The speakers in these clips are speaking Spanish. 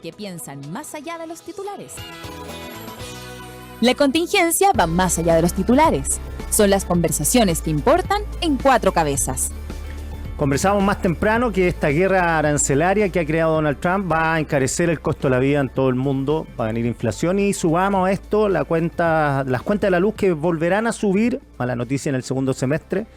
que piensan más allá de los titulares. La contingencia va más allá de los titulares. Son las conversaciones que importan en Cuatro Cabezas. Conversábamos más temprano que esta guerra arancelaria que ha creado Donald Trump va a encarecer el costo de la vida en todo el mundo, va a venir inflación y subamos a esto las cuentas de la luz que volverán a subir, mala noticia en el segundo semestre.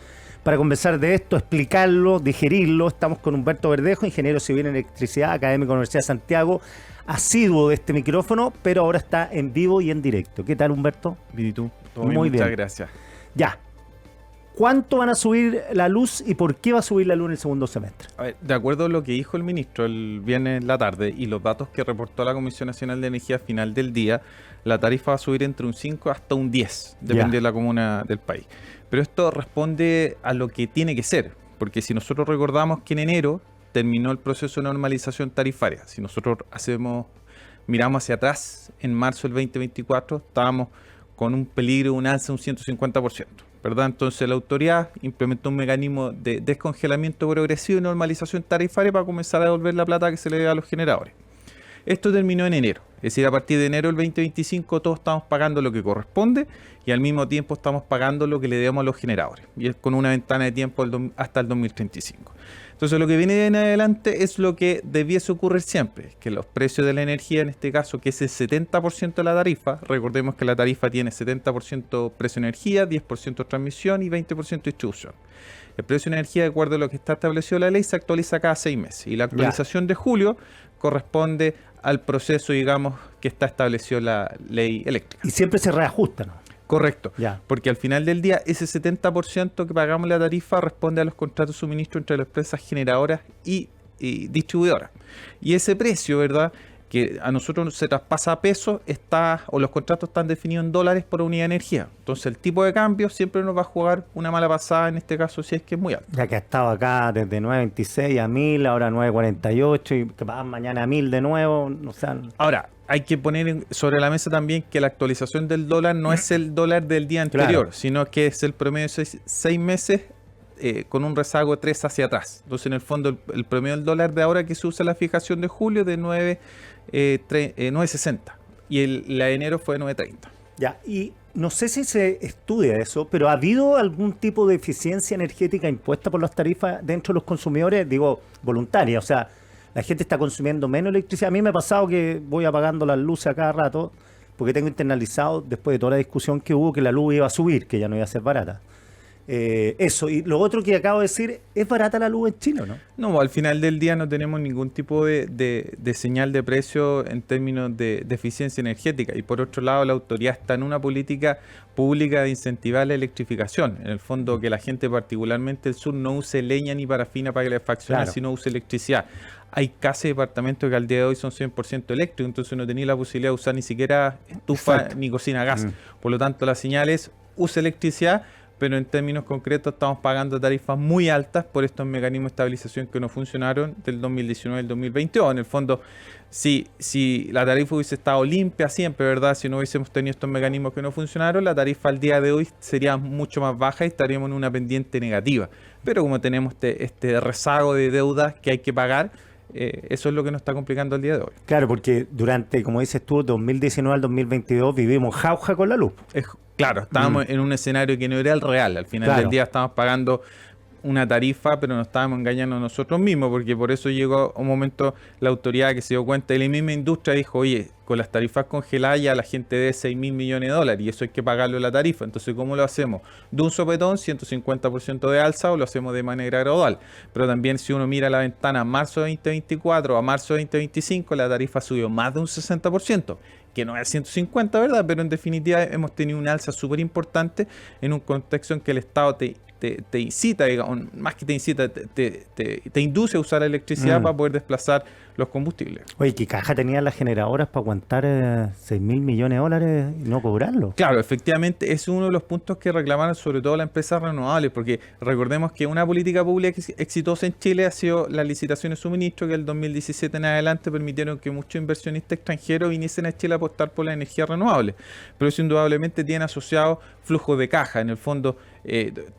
Para conversar de esto, explicarlo, digerirlo, estamos con Humberto Verdejo, ingeniero civil en electricidad, académico de la Universidad de Santiago, asiduo de este micrófono, pero ahora está en vivo y en directo. ¿Qué tal, Humberto? Bien, ¿y tú? Todo muy bien. Muchas gracias. Ya. ¿Cuánto van a subir la luz y por qué va a subir la luz en el segundo semestre? A ver, de acuerdo a lo que dijo el ministro el viernes en la tarde y los datos que reportó la Comisión Nacional de Energía al final del día, la tarifa va a subir entre un 5 hasta un 10, depende de la comuna del país. Pero esto responde a lo que tiene que ser, porque si nosotros recordamos que en enero terminó el proceso de normalización tarifaria, si nosotros miramos hacia atrás, en marzo del 2024 estábamos con un peligro, un alza de un 150%. ¿Verdad? Entonces la autoridad implementó un mecanismo de descongelamiento progresivo y normalización tarifaria para comenzar a devolver la plata que se le debe a los generadores. Esto terminó en enero, es decir, a partir de enero del 2025 todos estamos pagando lo que corresponde y al mismo tiempo estamos pagando lo que le debemos a los generadores, y es con una ventana de tiempo hasta el 2035. Entonces lo que viene de en adelante es lo que debiese ocurrir siempre, que los precios de la energía, en este caso que es el 70% de la tarifa, recordemos que la tarifa tiene 70% precio de energía, 10% transmisión y 20% distribución. El precio de energía, de acuerdo a lo que está establecido en la ley, se actualiza cada 6 meses y la actualización de julio corresponde al proceso, digamos, que está establecido en la ley eléctrica. Y siempre se reajusta, ¿no? Correcto, porque al final del día ese 70% que pagamos la tarifa responde a los contratos de suministro entre las empresas generadoras y distribuidoras. Y ese precio, ¿verdad?, que a nosotros se traspasa a pesos, los contratos están definidos en dólares por unidad de energía. Entonces el tipo de cambio siempre nos va a jugar una mala pasada, en este caso si es que es muy alto. Ya que ha estado acá desde 9.26 a 1.000, ahora 9.48 y que pagan mañana a 1.000 de nuevo. O sea... Ahora, hay que poner sobre la mesa también que la actualización del dólar no es el dólar del día anterior, sino que es el promedio de 6 meses con un rezago de 3 hacia atrás. Entonces, en el fondo, el promedio del dólar de ahora que se usa la fijación de julio de 9.60 y la de enero fue de 9.30. Ya, y no sé si se estudia eso, pero ¿ha habido algún tipo de eficiencia energética impuesta por las tarifas dentro de los consumidores? Digo, voluntaria, o sea, la gente está consumiendo menos electricidad. A mí me ha pasado que voy apagando las luces a cada rato porque tengo internalizado, después de toda la discusión que hubo, que la luz iba a subir, que ya no iba a ser barata. Eso, y lo otro que acabo de decir, ¿es barata la luz en Chile o no? No, al final del día no tenemos ningún tipo de señal de precio en términos de eficiencia energética. Y por otro lado, la autoridad está en una política pública de incentivar la electrificación. En el fondo, que la gente, particularmente el sur, no use leña ni parafina para calefacción, sino use electricidad. Hay casi departamentos que al día de hoy son 100% eléctricos, entonces no tenía la posibilidad de usar ni siquiera estufa ni cocina a gas. Por lo tanto, la señal es use electricidad, pero en términos concretos estamos pagando tarifas muy altas por estos mecanismos de estabilización que no funcionaron del 2019 al 2022. En el fondo, si la tarifa hubiese estado limpia siempre, ¿verdad? Si no hubiésemos tenido estos mecanismos que no funcionaron, la tarifa al día de hoy sería mucho más baja y estaríamos en una pendiente negativa. Pero como tenemos este rezago de deudas que hay que pagar, eso es lo que nos está complicando el día de hoy. Claro, porque durante, como dices tú, 2019 al 2022 vivimos jauja con la luz. Claro, estábamos en un escenario que no era el real. Al final del día estábamos pagando una tarifa, pero nos estábamos engañando a nosotros mismos, porque por eso llegó un momento la autoridad que se dio cuenta y la misma industria dijo, oye, con las tarifas congeladas ya la gente debe 6.000 millones de dólares y eso hay que pagarlo en la tarifa. Entonces, ¿cómo lo hacemos? De un sopetón, 150% de alza, o lo hacemos de manera gradual. Pero también si uno mira la ventana marzo de 2024 a marzo de 2025, la tarifa subió más de un 60%. Que no es 150, ¿verdad? Pero en definitiva hemos tenido una alza súper importante en un contexto en que el Estado te incita, digamos, más que te incita, te induce a usar la electricidad para poder desplazar los combustibles. Oye, ¿qué caja tenían las generadoras para aguantar 6.000 millones de dólares y no cobrarlo? Claro, efectivamente, es uno de los puntos que reclamaron sobre todo las empresas renovables, porque recordemos que una política pública exitosa en Chile ha sido las licitaciones de suministro, que el 2017 en adelante permitieron que muchos inversionistas extranjeros viniesen a Chile a apostar por la energía renovable. Pero eso indudablemente tiene asociado flujos de caja. En el fondo,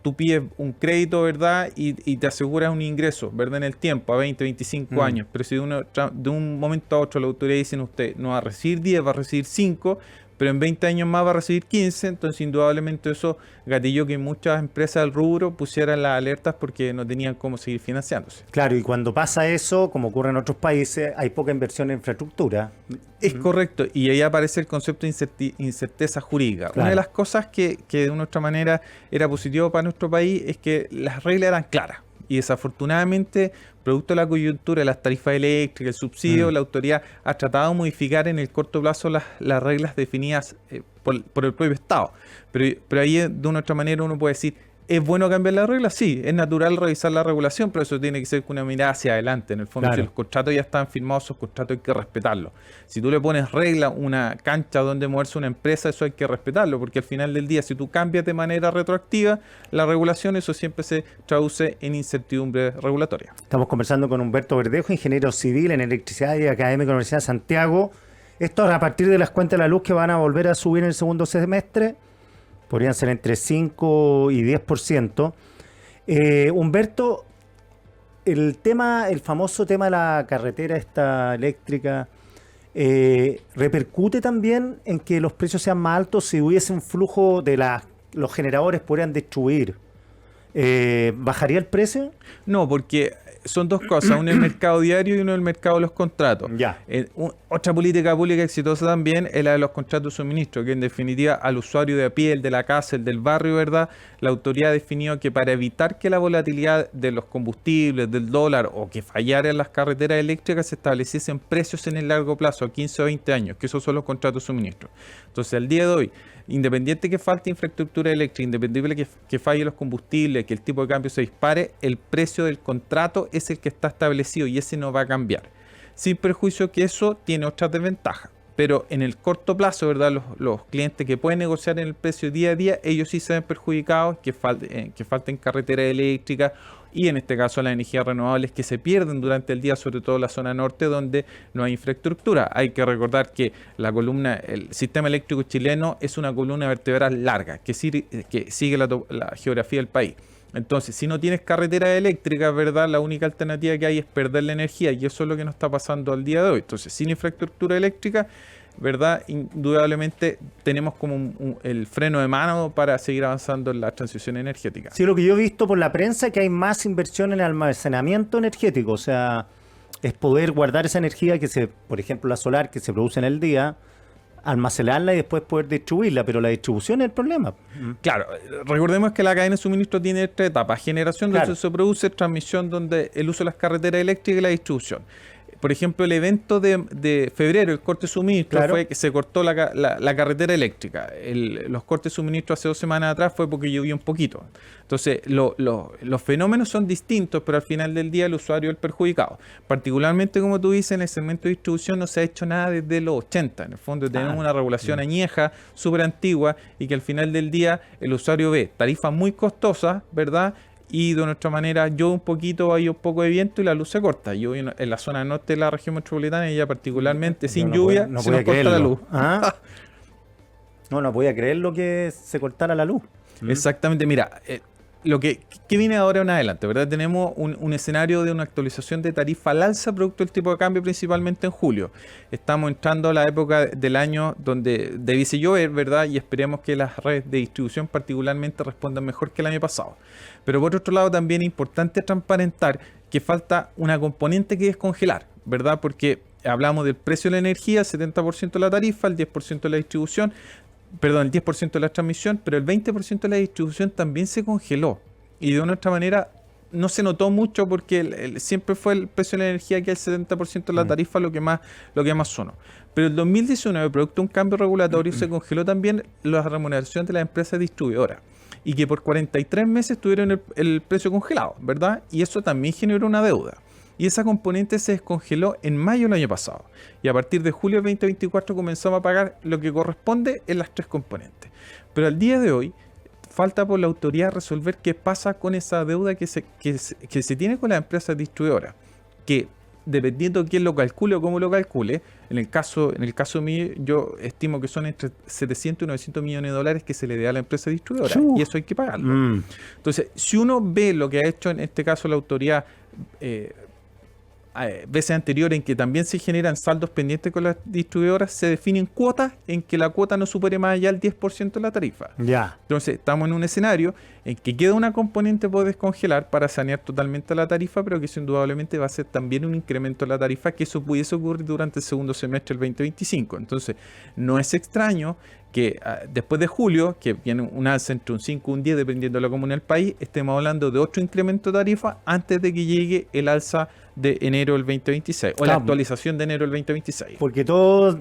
tú pides un crédito, ¿verdad? Y te aseguras un ingreso, ¿verdad? En el tiempo, a 20, 25 años. Pero si de un momento a otro la autoridad dice, usted no va a recibir 10, va a recibir 5, pero en 20 años más va a recibir 15, entonces indudablemente eso gatilló que muchas empresas del rubro pusieran las alertas porque no tenían cómo seguir financiándose. Claro, y cuando pasa eso, como ocurre en otros países, hay poca inversión en infraestructura. Es correcto, y ahí aparece el concepto de incerteza jurídica. Claro. Una de las cosas que de una otra manera era positivo para nuestro país es que las reglas eran claras. Y desafortunadamente, producto de la coyuntura, las tarifas eléctricas, el subsidio, la autoridad ha tratado de modificar en el corto plazo las reglas definidas por el propio Estado. Pero ahí, de una otra manera, uno puede decir, ¿es bueno cambiar las reglas? Sí, es natural revisar la regulación, pero eso tiene que ser con una mirada hacia adelante. En el fondo, claro, si los contratos ya están firmados, esos contratos hay que respetarlos. Si tú le pones regla, una cancha donde moverse una empresa, eso hay que respetarlo, porque al final del día, si tú cambias de manera retroactiva la regulación, eso siempre se traduce en incertidumbre regulatoria. Estamos conversando con Humberto Verdejo, ingeniero civil en electricidad y académico de la Universidad de Santiago. Esto a partir de las cuentas de la luz que van a volver a subir en el segundo semestre. Podrían ser entre 5 y 10%. Humberto, el famoso tema de la carretera esta eléctrica, ¿repercute también en que los precios sean más altos si hubiese un flujo de los generadores podrían distribuir? ¿Bajaría el precio? No, porque son dos cosas, uno el mercado diario y uno el mercado de los contratos. Ya. Otra política pública exitosa también es la de los contratos de suministro, que en definitiva al usuario de a pie, el de la casa, el del barrio, ¿verdad? La autoridad definió que para evitar que la volatilidad de los combustibles, del dólar o que fallara en las carreteras eléctricas se estableciesen precios en el largo plazo, a 15 o 20 años, que esos son los contratos de suministro. Entonces, al día de hoy, independiente que falte infraestructura eléctrica, independiente que falle los combustibles, que el tipo de cambio se dispare, el precio del contrato es el que está establecido y ese no va a cambiar. Sin perjuicio que eso tiene otras desventajas. Pero en el corto plazo, ¿verdad? Los clientes que pueden negociar en el precio día a día, ellos sí se ven perjudicados, que falten carreteras eléctricas y en este caso las energías renovables que se pierden durante el día, sobre todo en la zona norte donde no hay infraestructura. Hay que recordar que el sistema eléctrico chileno es una columna vertebral larga que sigue la geografía del país. Entonces, si no tienes carreteras eléctricas, ¿verdad? La única alternativa que hay es perder la energía y eso es lo que nos está pasando al día de hoy. Entonces, sin infraestructura eléctrica, ¿verdad? Indudablemente tenemos como el freno de mano para seguir avanzando en la transición energética. Sí, lo que yo he visto por la prensa es que hay más inversión en el almacenamiento energético, o sea, es poder guardar esa energía por ejemplo, la solar que se produce en el día, almacenarla y después poder distribuirla, pero la distribución es el problema. Claro, recordemos que la cadena de suministro tiene 3 etapas: generación, donde se produce; transmisión, donde el uso de las carreteras eléctricas; y la distribución. Por ejemplo, el evento de febrero, el corte de suministro, fue que se cortó la carretera eléctrica. Los cortes de suministro hace 2 semanas atrás fue porque llovió un poquito. Entonces, los fenómenos son distintos, pero al final del día el usuario es el perjudicado. Particularmente, como tú dices, en el segmento de distribución no se ha hecho nada desde los 80. En el fondo tenemos una regulación añeja, súper antigua, y que al final del día el usuario ve tarifas muy costosas, ¿verdad? Y de nuestra manera llueve un poquito, hay un poco de viento y la luz se corta. Yo en la zona norte de la región metropolitana y ya particularmente sin lluvia se nos corta la luz. No podía creer lo que se cortara la luz. Exactamente, mira, ¿qué viene ahora en adelante? ¿Verdad? Tenemos un escenario de una actualización de tarifa al alza producto del tipo de cambio principalmente en julio. Estamos entrando a la época del año donde debiese llover, ¿verdad? Y esperemos que las redes de distribución particularmente respondan mejor que el año pasado. Pero por otro lado también es importante transparentar que falta una componente que es congelar, ¿verdad? Porque hablamos del precio de la energía, el 70% de la tarifa, el 10% de la distribución, el 10% de la transmisión, pero el 20% de la distribución también se congeló. Y de una otra manera no se notó mucho porque siempre fue el precio de la energía que el 70% de la tarifa lo que más sonó. Pero el 2019, producto de un cambio regulatorio, se congeló también la remuneración de las empresas distribuidoras. Y que por 43 meses tuvieron el precio congelado, ¿verdad? Y eso también generó una deuda. Y esa componente se descongeló en mayo del año pasado. Y a partir de julio del 2024 comenzamos a pagar lo que corresponde en las 3 componentes. Pero al día de hoy falta por la autoridad resolver qué pasa con esa deuda que se tiene con las empresas distribuidoras. Que dependiendo de quién lo calcule o cómo lo calcule, en el caso mío, yo estimo que son entre 700 y 900 millones de dólares que se le dé a la empresa distribuidora, y eso hay que pagarlo. Entonces, si uno ve lo que ha hecho en este caso la autoridad veces anteriores en que también se generan saldos pendientes con las distribuidoras, se definen cuotas en que la cuota no supere más allá del 10% de la tarifa. Ya. Entonces, estamos en un escenario en que queda una componente por descongelar para sanear totalmente la tarifa, pero que eso indudablemente va a ser también un incremento de la tarifa, que eso pudiese ocurrir durante el segundo semestre del 2025. Entonces, no es extraño que después de julio, que viene un alza entre un 5 y un 10, dependiendo de la comuna del país, estemos hablando de otro incremento de tarifa antes de que llegue el alza de enero del 2026, o la actualización de enero del 2026. Porque todo,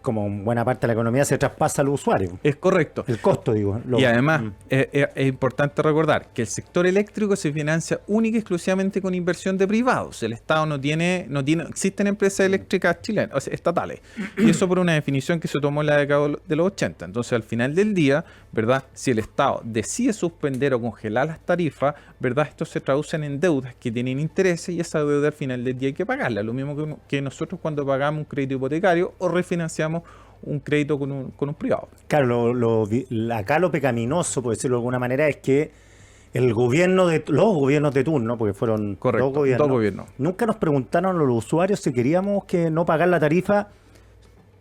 como buena parte de la economía, se traspasa al usuario. Es correcto. El costo, digo. Y además, es importante recordar que el sector eléctrico se financia única y exclusivamente con inversión de privados. El Estado no tiene, existen empresas eléctricas chilenas, o sea, estatales. Y eso por una definición que se tomó en la década de los 80. Entonces, al final del día, ¿verdad? Si el Estado decide suspender o congelar las tarifas, ¿verdad? Esto se traduce en deudas que tienen intereses, y esa deuda al final del día hay que pagarla. Lo mismo que nosotros cuando pagamos un crédito hipotecario o refinanciamos un crédito con un privado. Claro, acá lo pecaminoso, por decirlo de alguna manera, es que los gobiernos de turno, porque fueron dos gobiernos, nunca nos preguntaron a los usuarios si queríamos que no pagar la tarifa.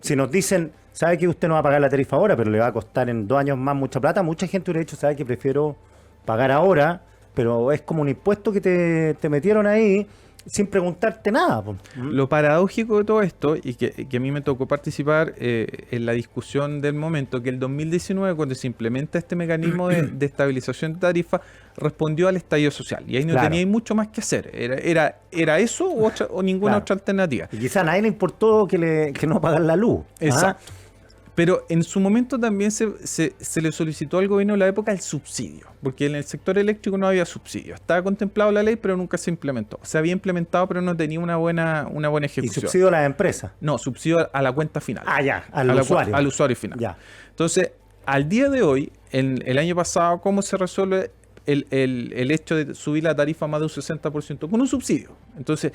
Si nos dicen, sabe que usted no va a pagar la tarifa ahora, pero le va a costar en 2 años más mucha plata, mucha gente hubiera dicho, sabe que prefiero pagar ahora, pero es como un impuesto que te metieron ahí sin preguntarte nada. Lo paradójico de todo esto, y que a mí me tocó participar en la discusión del momento, que el 2019, cuando se implementa este mecanismo de estabilización de tarifa, respondió al estallido social, y ahí no tenía mucho más que hacer. Era eso o ninguna otra alternativa. Y quizá a nadie le importó que no pagar la luz. Exacto. Pero en su momento también se le solicitó al gobierno de la época el subsidio, porque en el sector eléctrico no había subsidio. Estaba contemplado la ley, pero nunca se implementó. Se había implementado, pero no tenía una buena ejecución. ¿Y subsidio a las empresas? No, subsidio a la cuenta final. Al usuario. Al usuario final. Ya. Entonces, al día de hoy, el año pasado, ¿cómo se resuelve el hecho de subir la tarifa más de un 60%? Con un subsidio. Entonces,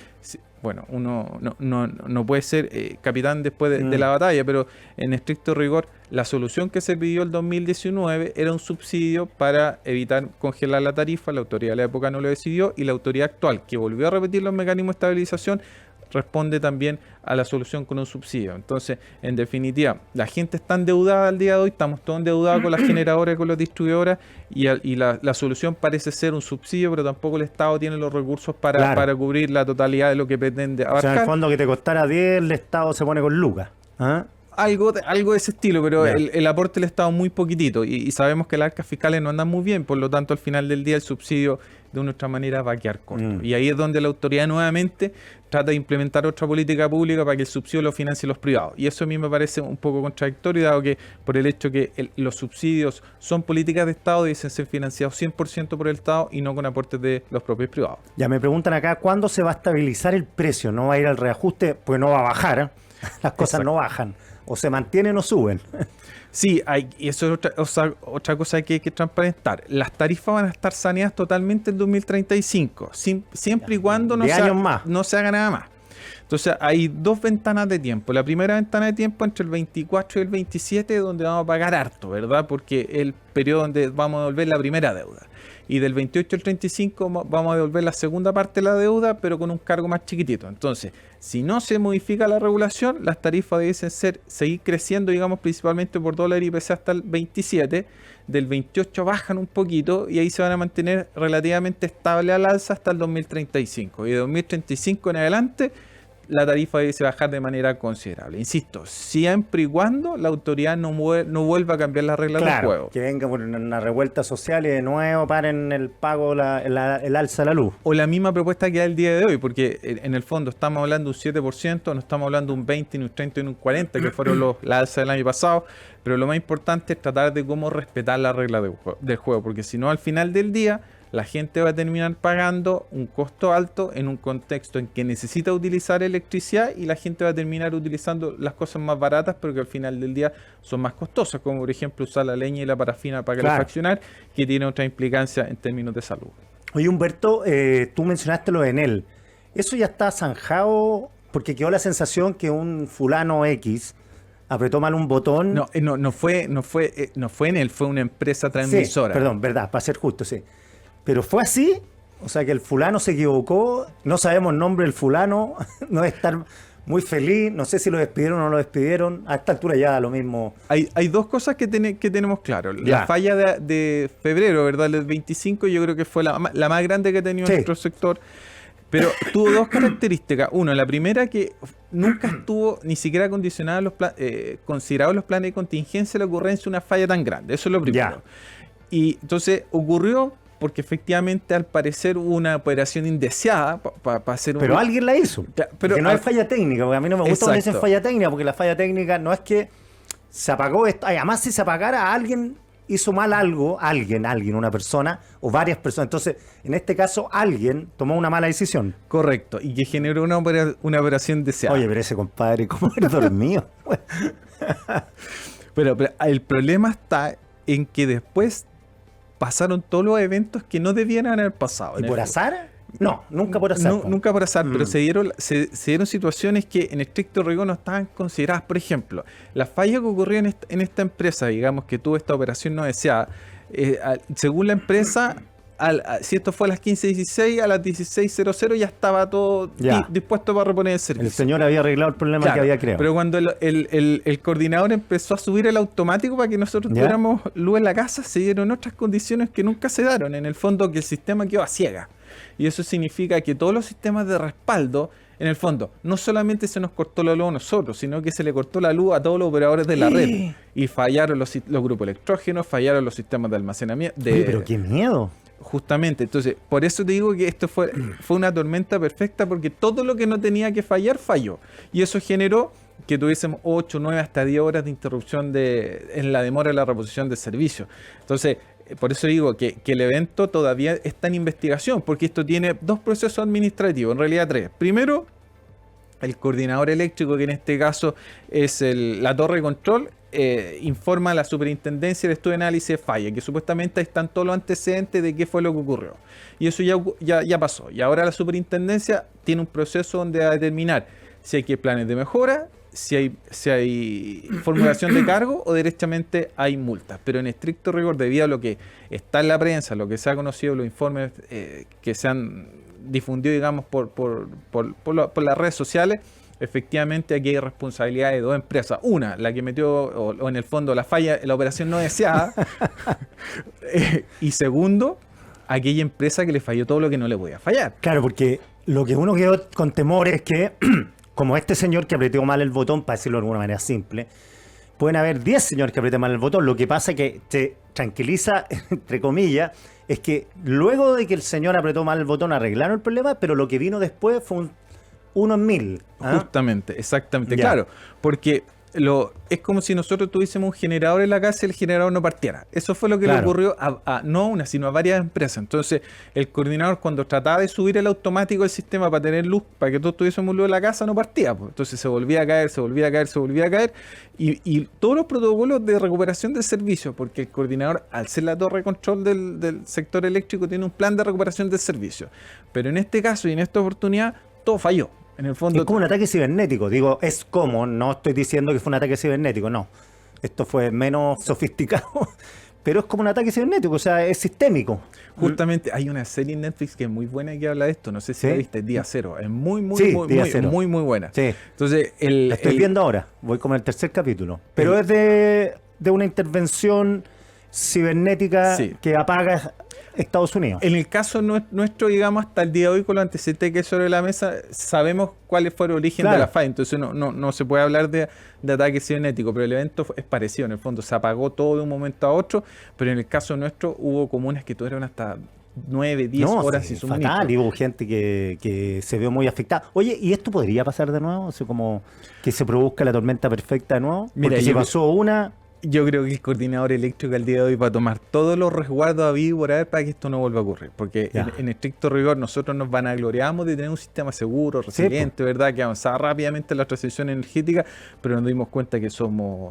bueno, uno no puede ser capitán después de la batalla, pero en estricto rigor, la solución que se pidió el 2019 era un subsidio para evitar congelar la tarifa. La autoridad de la época no lo decidió, y la autoridad actual, que volvió a repetir los mecanismos de estabilización, responde también a la solución con un subsidio. Entonces, en definitiva, la gente está endeudada al día de hoy, estamos todos endeudados con las generadoras y con las distribuidoras, y la solución parece ser un subsidio, pero tampoco el Estado tiene los recursos para cubrir la totalidad de lo que pretende abarcar. O sea, en el fondo, que te costara 10, el Estado se pone con lucas. Algo de ese estilo, pero el aporte del Estado es muy poquitito, y sabemos que las arcas fiscales no andan muy bien, por lo tanto, al final del día el subsidio de una u otra manera va a quedar corto. Y ahí es donde la autoridad nuevamente trata de implementar otra política pública para que el subsidio lo financien los privados. Y eso a mí me parece un poco contradictorio, dado que por el hecho que los subsidios son políticas de Estado, deben ser financiados 100% por el Estado y no con aportes de los propios privados. Ya me preguntan acá, ¿cuándo se va a estabilizar el precio? ¿No va a ir al reajuste? Pues no va a bajar. Las cosas no bajan. O se mantienen o suben. Sí, y eso es otra cosa que hay que transparentar. Las tarifas van a estar saneadas totalmente en 2035, siempre y cuando no se haga nada más. Entonces, hay 2 ventanas de tiempo. La primera ventana de tiempo entre el 24 y el 27, donde vamos a pagar harto, ¿verdad? Porque es el periodo donde vamos a devolver la primera deuda. Y del 28 al 35 vamos a devolver la segunda parte de la deuda, pero con un cargo más chiquitito. Entonces, si no se modifica la regulación, las tarifas deben seguir creciendo, digamos, principalmente por dólar y IPC hasta el 27. Del 28 bajan un poquito y ahí se van a mantener relativamente estable al alza hasta el 2035. Y de 2035 en adelante, la tarifa debe bajar de manera considerable. Insisto, siempre y cuando la autoridad no vuelva a cambiar las reglas del juego. Que venga por una revuelta social y de nuevo paren el pago, el alza de la luz. O la misma propuesta que hay el día de hoy, porque en el fondo estamos hablando de un 7%, no estamos hablando de un 20, ni un 30, ni un 40, que fueron las alzas del año pasado. Pero lo más importante es tratar de cómo respetar las reglas del juego, porque si no, al final del día, la gente va a terminar pagando un costo alto en un contexto en que necesita utilizar electricidad, y la gente va a terminar utilizando las cosas más baratas, pero que al final del día son más costosas, como por ejemplo usar la leña y la parafina para calefaccionar, que tiene otra implicancia en términos de salud. Oye, Humberto, tú mencionaste lo de Enel. eso ya está zanjado, porque quedó la sensación que un fulano X apretó mal un botón. No fue en él, fue una empresa Sí, transmisora. perdón, verdad, para ser justo, sí. Pero fue así, o sea que el fulano se equivocó, no sabemos el nombre del fulano, no debe estar muy feliz, no sé si lo despidieron o no lo despidieron, a esta altura ya da lo mismo. Hay dos cosas que tenemos claro. Ya. La falla de febrero, ¿verdad? El 25, yo creo que fue la más grande que ha tenido Sí. nuestro sector. Pero tuvo dos características. Uno, la primera, que nunca estuvo ni siquiera condicionada considerados los planes de contingencia la ocurrencia de una falla tan grande. Eso es lo primero. Ya. Y entonces ocurrió porque efectivamente al parecer hubo una operación indeseada para hacer un... Pero alguien la hizo, Ya, pero porque no es falla técnica, porque a mí no me gusta cuando dicen Exacto. falla técnica, porque la falla técnica no es que se apagó esto, además si se apagara alguien hizo mal algo, alguien, una persona o varias personas, entonces en este caso alguien tomó una mala decisión. Correcto, y que generó una operación deseada. Oye, pero ese compadre, ¿cómo eres dormido? Pero el problema está en que después pasaron todos los eventos que no debieran haber pasado. ¿Y en por el azar? No, nunca por azar. po. Nunca por azar, pero Mm. se dieron situaciones que en estricto rigor no estaban consideradas. Por ejemplo, la falla que ocurrió en esta empresa, digamos, que tuvo esta operación no deseada, según la empresa, si esto fue a las 15:16, a las 16:00 ya estaba todo Ya. dispuesto para reponer el servicio. El señor había arreglado el problema Claro, que había creado. pero cuando el coordinador empezó a subir el automático para que nosotros ¿Ya? tuviéramos luz en la casa, se dieron otras condiciones que nunca se daron. En el fondo, que el sistema quedó a ciega. Y eso significa que todos los sistemas de respaldo, en el fondo, no solamente se nos cortó la luz a nosotros, sino que se le cortó la luz a todos los operadores de la red. Y fallaron los grupos electrógenos, fallaron los sistemas de almacenamiento. Oye, pero qué miedo. Justamente, entonces, por eso te digo que esto fue una tormenta perfecta, porque todo lo que no tenía que fallar, falló. Y eso generó que tuviésemos 8, 9, hasta 10 horas de interrupción en la demora de la reposición de servicio. Entonces, por eso digo que el evento todavía está en investigación, porque esto tiene dos procesos administrativos, en realidad tres. Primero, el coordinador eléctrico, que en este caso es la torre de control, informa a la superintendencia del estudio de análisis de falla, que supuestamente están todos los antecedentes de qué fue lo que ocurrió. Y eso ya pasó. Y ahora la superintendencia tiene un proceso donde va a determinar si hay que planes de mejora, si hay formulación de cargo o derechamente hay multas. Pero en estricto rigor, debido a lo que está en la prensa, lo que se ha conocido, los informes que se han difundido, digamos, por las redes sociales, efectivamente aquí hay responsabilidad de dos empresas. Una, la que metió, o en el fondo, la falla, la operación no deseada. Y segundo, aquella empresa que le falló todo lo que no le podía fallar. Claro, porque lo que uno quedó con temor es que, como este señor que apretó mal el botón, para decirlo de alguna manera simple, pueden haber 10 señores que aprieten mal el botón. Lo que pasa que te tranquiliza, entre comillas, es que luego de que el señor apretó mal el botón arreglaron el problema, pero lo que vino después fue un 1 en 1000. ¿ah? Justamente, exactamente, Ya. claro, porque es como si nosotros tuviésemos un generador en la casa y el generador no partiera. Eso fue lo que le Claro. ocurrió no a una, sino a varias empresas. Entonces, el coordinador, cuando trataba de subir el automático del sistema para tener luz, para que todos tuviésemos luz en la casa, no partía, pues. Entonces se volvía a caer, se volvía a caer, se volvía a caer. Y todos los protocolos de recuperación del servicio, porque el coordinador, al ser la torre de control del sector eléctrico, tiene un plan de recuperación del servicio. Pero en este caso y en esta oportunidad, todo falló. En el fondo, Es como un ataque cibernético. Digo, es como, no estoy diciendo que fue un ataque cibernético, no. Esto fue menos sofisticado, pero es como un ataque cibernético, o sea, es sistémico. justamente hay una serie en Netflix que es muy buena que habla de esto. No sé si ¿Sí? la viste, Día Cero. Es muy, muy, Sí, muy, Día muy, Cero. muy, muy buena. Sí, Entonces, la estoy viendo ahora, voy como en el tercer capítulo. Pero es de una intervención cibernética Sí. que apaga Estados Unidos. En el caso nuestro, digamos, hasta el día de hoy, con los antecedentes que hay sobre la mesa, sabemos cuál fue el origen Claro. de la falla. Entonces no se puede hablar de ataque cibernético, pero el evento es parecido. En el fondo se apagó todo de un momento a otro, pero en el caso nuestro hubo comunas que tuvieron hasta 9, 10 horas sí, sin suministro. fatal, y hubo gente que se vio muy afectada. Oye, ¿y esto podría pasar de nuevo? O sea, como que se produzca la tormenta perfecta de nuevo. Mira, Porque si yo- pasó una, Yo creo que el coordinador eléctrico al día de hoy va a tomar todos los resguardos habidos y por haber para que esto no vuelva a ocurrir. Porque en estricto rigor nosotros nos vanagloriamos de tener un sistema seguro, resiliente, ¿verdad? Que avanzaba rápidamente en la transición energética, pero nos dimos cuenta que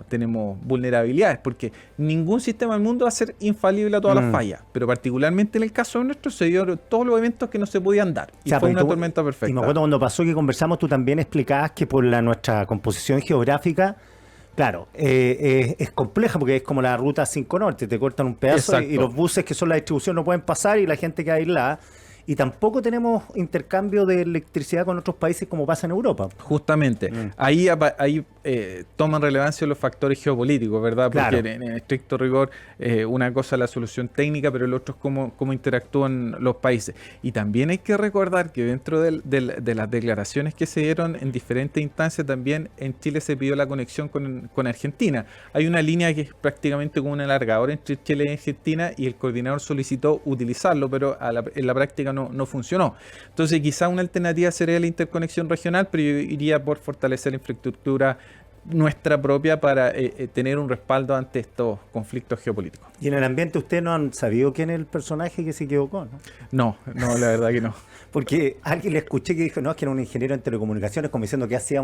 tenemos vulnerabilidades, porque ningún sistema del mundo va a ser infalible a todas las fallas. Pero particularmente en el caso nuestro se dieron todos los eventos que no se podían dar. Y fue una tormenta perfecta. Y me acuerdo cuando pasó que conversamos, tú también explicabas que por nuestra composición geográfica, claro, es compleja porque es como la ruta 5 Norte, te cortan un pedazo y los buses que son la distribución no pueden pasar y la gente queda aislada. Y tampoco tenemos intercambio de electricidad con otros países como pasa en Europa. Justamente. Ahí toman relevancia los factores geopolíticos, ¿verdad? Porque en estricto rigor, una cosa es la solución técnica, pero el otro es cómo interactúan los países. Y también hay que recordar que dentro de las declaraciones que se dieron en diferentes instancias, también en Chile se pidió la conexión con Argentina. Hay una línea que es prácticamente como un alargador entre Chile y Argentina y el coordinador solicitó utilizarlo, pero en la práctica no funcionó. Entonces quizá una alternativa sería la interconexión regional, pero yo iría por fortalecer la infraestructura nuestra propia para tener un respaldo ante estos conflictos geopolíticos. Y en el ambiente ustedes no han sabido quién es el personaje que se equivocó, ¿no? No, la verdad que no. Porque alguien le escuché que dijo, no, es que era un ingeniero en telecomunicaciones, como diciendo que hacía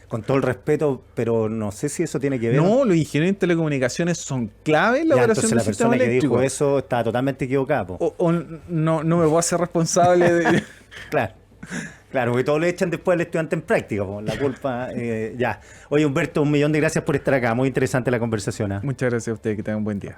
con todo el respeto, pero no sé si eso tiene que ver. No, los ingenieros en telecomunicaciones son clave en la operación del sistema eléctrico. La persona que dijo eso estaba totalmente equivocada. O no me voy a hacer responsable de... Claro, porque todos le echan después al estudiante en práctica, la culpa, ya. Oye, Humberto, 1.000.000 de gracias por estar acá, muy interesante la conversación. Muchas gracias a ustedes, que tengan un buen día.